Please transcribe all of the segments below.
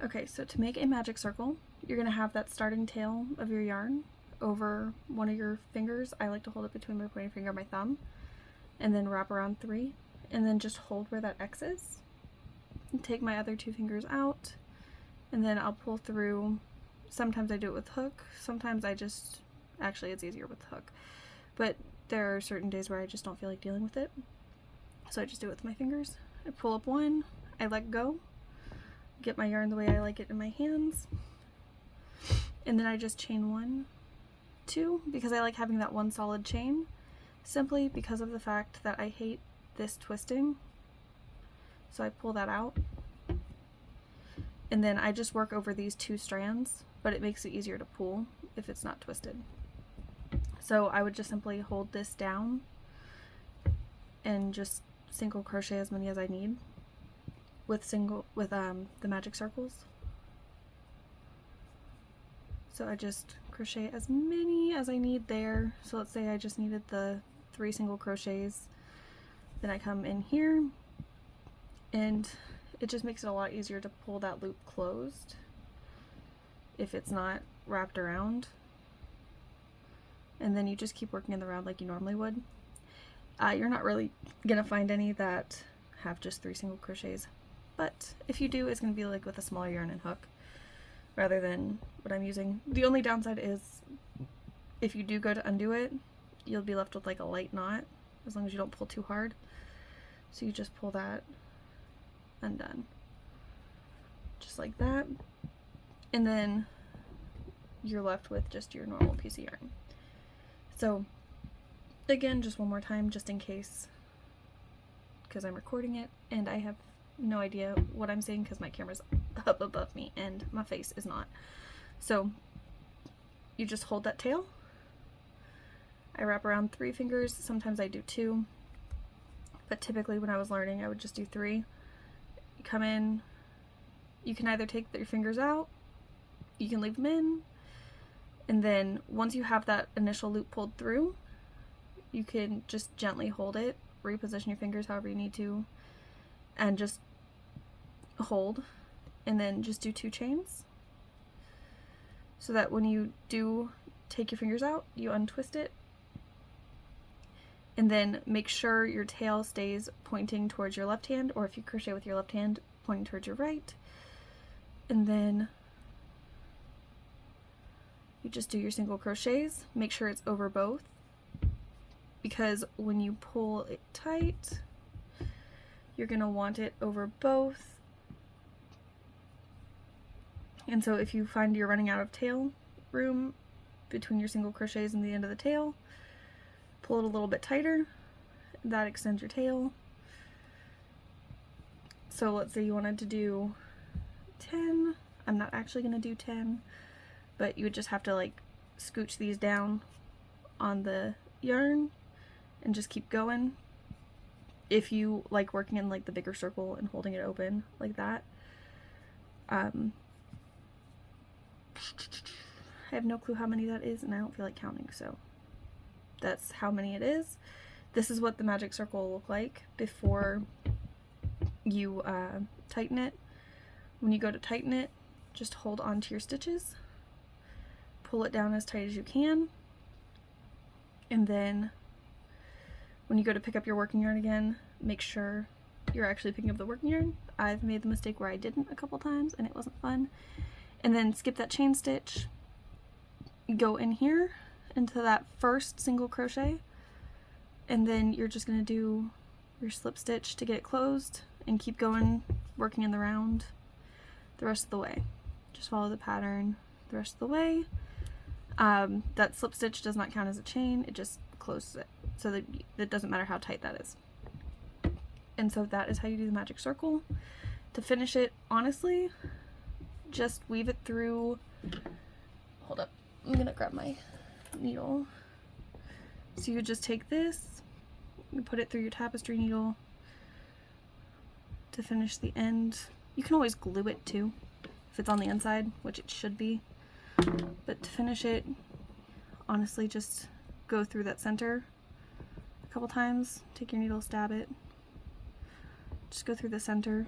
Okay, so to make a magic circle, you're going to have that starting tail of your yarn over one of your fingers. I like to hold it between my pointer finger and my thumb, and then wrap around 3, and then just hold where that X is. And take my other 2 fingers out, and then I'll pull through. Sometimes I do it with hook, sometimes I just, actually it's easier with hook, but there are certain days where I just don't feel like dealing with it, so I just do it with my fingers. I pull up 1, I let go, get my yarn the way I like it in my hands, and then I just chain 1, 2, because I like having that one solid chain, simply because of the fact that I hate this twisting. So I pull that out, and then I just work over these 2 strands, but it makes it easier to pull if it's not twisted. So I would just simply hold this down and just single crochet as many as I need with the magic circles. So I just crochet as many as I need there. So let's say I just needed the 3 single crochets. Then I come in here, and it just makes it a lot easier to pull that loop closed if it's not wrapped around. And then you just keep working in the round like you normally would. You're not really gonna find any that have just 3 single crochets, but if you do, it's gonna be like with a smaller yarn and hook rather than what I'm using. The only downside is if you do go to undo it, you'll be left with like a light knot as long as you don't pull too hard. So you just pull that undone, just like that, and then you're left with just your normal piece of yarn. So again, just one more time, just in case, because I'm recording it and I have no idea what I'm saying because my camera's up above me and my face is not. So you just hold that tail. I wrap around 3 fingers, sometimes I do 2, but typically when I was learning I would just do 3. You come in, you can either take your fingers out, you can leave them in, and then once you have that initial loop pulled through, you can just gently hold it, reposition your fingers however you need to, and just hold, and then just do 2 chains, so that when you do take your fingers out, you untwist it, and then make sure your tail stays pointing towards your left hand, or if you crochet with your left hand, pointing towards your right, and then you just do your single crochets. Make sure it's over both, because when you pull it tight, you're gonna want it over both. And so if you find you're running out of tail room between your single crochets and the end of the tail, pull it a little bit tighter. That extends your tail. So let's say you wanted to do 10. I'm not actually gonna do 10, but you would just have to like scooch these down on the yarn and just keep going. If you like working in like the bigger circle and holding it open like that. I have no clue how many that is, and I don't feel like counting, so that's how many it is. This is what the magic circle will look like before you tighten it. When you go to tighten it, just hold on to your stitches, pull it down as tight as you can, and then when you go to pick up your working yarn again, make sure you're actually picking up the working yarn. I've made the mistake where I didn't a couple times and it wasn't fun. And then skip that chain stitch, go in here into that first single crochet, and then you're just going to do your slip stitch to get it closed and keep going, working in the round the rest of the way. Just follow the pattern the rest of the way. That slip stitch does not count as a chain, it just closes it, so that it doesn't matter how tight that is. And so that is how you do the magic circle. To finish it, honestly, just weave it through. Hold up, I'm gonna grab my needle. So you just take this, you put it through your tapestry needle to finish the end. You can always glue it too if it's on the inside, which it should be. But to finish it, honestly, just go through that center a couple times, take your needle, stab it, just go through the center,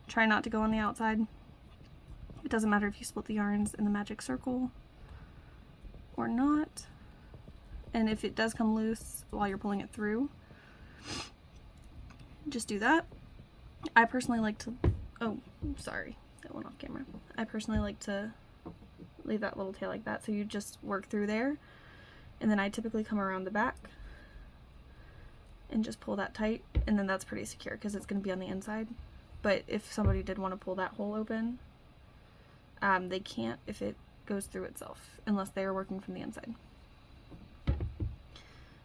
try not to go on the outside, It doesn't matter if you split the yarns in the magic circle or not. And if it does come loose while you're pulling it through, just do that. I personally like to, oh, sorry, that went off camera. I personally like to leave that little tail like that, so you just work through there, and then I typically come around the back and just pull that tight, and then that's pretty secure because it's going to be on the inside. But if somebody did want to pull that hole open, they can't if it goes through itself, unless they are working from the inside.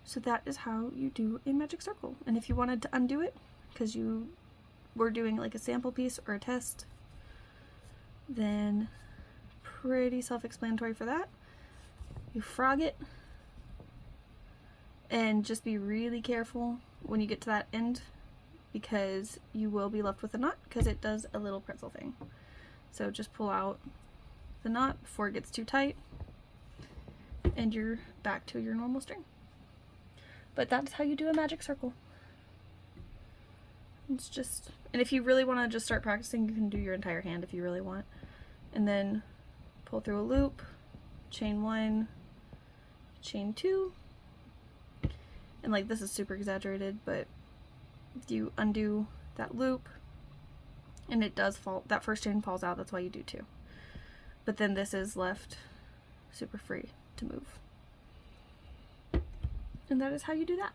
So that is how you do a magic circle. And if you wanted to undo it, because you were doing like a sample piece or a test, then pretty self-explanatory for that. You frog it, and just be really careful when you get to that end, because you will be left with a knot because it does a little pretzel thing. So just pull out the knot before it gets too tight, and you're back to your normal string. But that's how you do a magic circle. It's just, and if you really want to just start practicing, you can do your entire hand if you really want. And then pull through a loop, chain 1, chain 2, and like this is super exaggerated, but you undo that loop and it does fall, that first chain falls out, that's why you do 2. But then this is left super free to move. And that is how you do that.